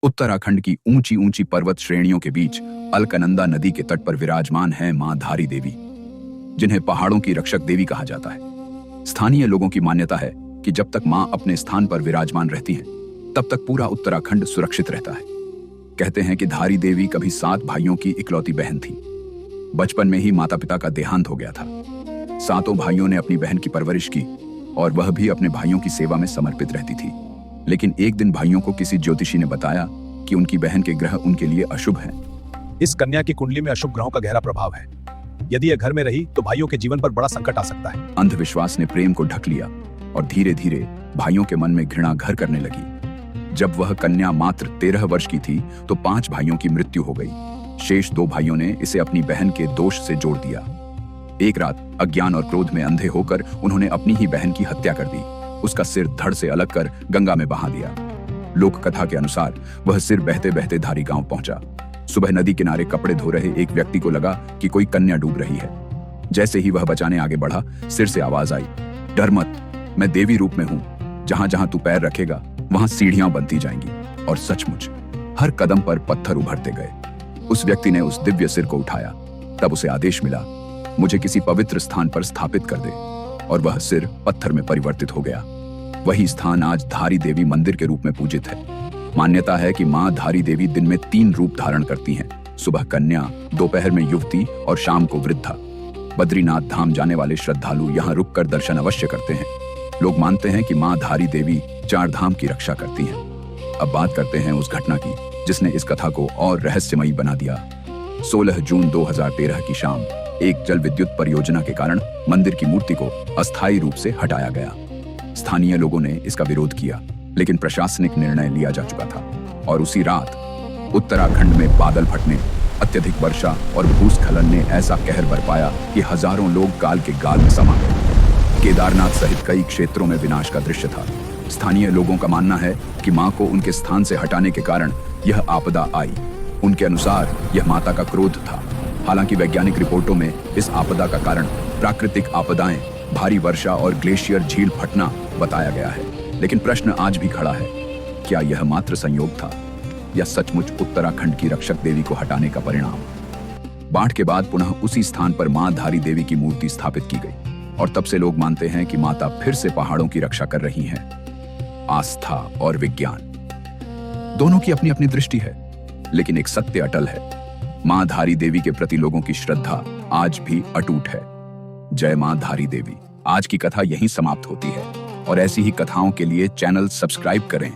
उत्तराखंड की ऊंची ऊंची पर्वत श्रेणियों के बीच अलकनंदा नदी के तट पर विराजमान है मां धारी देवी, जिन्हें पहाड़ों की रक्षक देवी कहा जाता है। स्थानीय लोगों की मान्यता है कि जब तक मां अपने स्थान पर विराजमान रहती हैं, तब तक पूरा उत्तराखंड सुरक्षित रहता है। कहते हैं कि धारी देवी कभी 7 भाइयों की इकलौती बहन थी। बचपन में ही माता पिता का देहांत हो गया था। 7 भाइयों ने अपनी बहन की परवरिश की और वह भी अपने भाइयों की सेवा में समर्पित रहती थी। लेकिन एक दिन भाइयों को किसी ज्योतिषी ने बताया कि उनकी बहन के ग्रह उनके लिए अशुभ हैं। इस कन्या की कुंडली में अशुभ ग्रहों का गहरा प्रभाव है। यदि यह घर में रही तो भाइयों के जीवन पर बड़ा संकट आ सकता है। अंधविश्वास ने प्रेम को ढक लिया और धीरे धीरे भाइयों के मन में घृणा घर करने लगी। जब वह कन्या मात्र 13 वर्ष की थी तो 5 भाइयों की मृत्यु हो गई। शेष 2 भाइयों ने इसे अपनी बहन के दोष से जोड़ दिया। एक रात अज्ञान और क्रोध में अंधे होकर उन्होंने अपनी ही बहन की हत्या कर दी। उसका सिर धड़ से अलग कर गंगा में बहा दिया। लोक कथा के अनुसार वह सिर बहते बहते धारी गांव पहुंचा। सुबह नदी किनारे कपड़े धो रहे एक व्यक्ति को लगा कि कोई कन्या डूब रही है। जैसे ही वह बचाने आगे बढ़ा, सिर से आवाज आई, डर मत, मैं देवी रूप में हूं। जहां जहां तू पैर रखेगा वहां सीढ़ियां बनती जाएंगी। और सचमुच हर कदम पर पत्थर उभरते गए। उस व्यक्ति ने उस दिव्य सिर को उठाया। तब उसे आदेश मिला, मुझे किसी पवित्र स्थान पर स्थापित कर दे। और वह सिर पत्थर में परिवर्तित हो गया। वही स्थान आज धारी देवी मंदिर के रूप में पूजित है। मान्यता है कि मां धारी देवी दिन में 3 रूप धारण करती हैं। सुबह कन्या, दोपहर में युवती और शाम को वृद्धा। बद्रीनाथ धाम जाने वाले श्रद्धालु यहाँ रुककर दर्शन अवश्य करते हैं। लोग मानते हैं कि मां धारी देवी 4 धाम की रक्षा करती हैं। अब बात करते हैं उस घटना की जिसने इस कथा को और रहस्यमयी बना दिया। 16 जून 2013 की शाम एक जल विद्युत परियोजना के कारण मंदिर की मूर्ति को अस्थायी रूप से हटाया गया। स्थानीय लोगों ने इसका विरोध किया, लेकिन प्रशासनिक निर्णय लिया जा चुका था। और उसी रात उत्तराखंड में बादल फटने, अत्यधिक वर्षा और भूस्खलन ने ऐसा कहर बरपाया कि हजारों लोग गाल के गाल में समा गए। केदारनाथ सहित कई क्षेत्रों में विनाश का दृश्य था। स्थानीय लोगों का मानना है कि मां को उनके स्थान से हटाने के कारण यह आपदा आई। उनके अनुसार यह माता का क्रोध था। हालांकि वैज्ञानिक रिपोर्टों में इस आपदा का कारण प्राकृतिक आपदाएं, भारी वर्षा और ग्लेशियर झील फटना बताया गया है। लेकिन प्रश्न आज भी खड़ा है, क्या यह मात्र संयोग था या सचमुच उत्तराखंड की रक्षक देवी को हटाने का परिणाम? बाढ़ के बाद पुनः उसी स्थान पर मां धारी देवी की मूर्ति स्थापित की गई और तब से लोग मानते हैं कि माता फिर से पहाड़ों की रक्षा कर रही हैं। आस्था और विज्ञान दोनों की अपनी अपनी दृष्टि है, लेकिन एक सत्य अटल है, मां धारी देवी के प्रति लोगों की श्रद्धा आज भी अटूट है। जय मां धारी देवी। आज की कथा यहीं समाप्त होती है और ऐसी ही कथाओं के लिए चैनल सब्सक्राइब करें।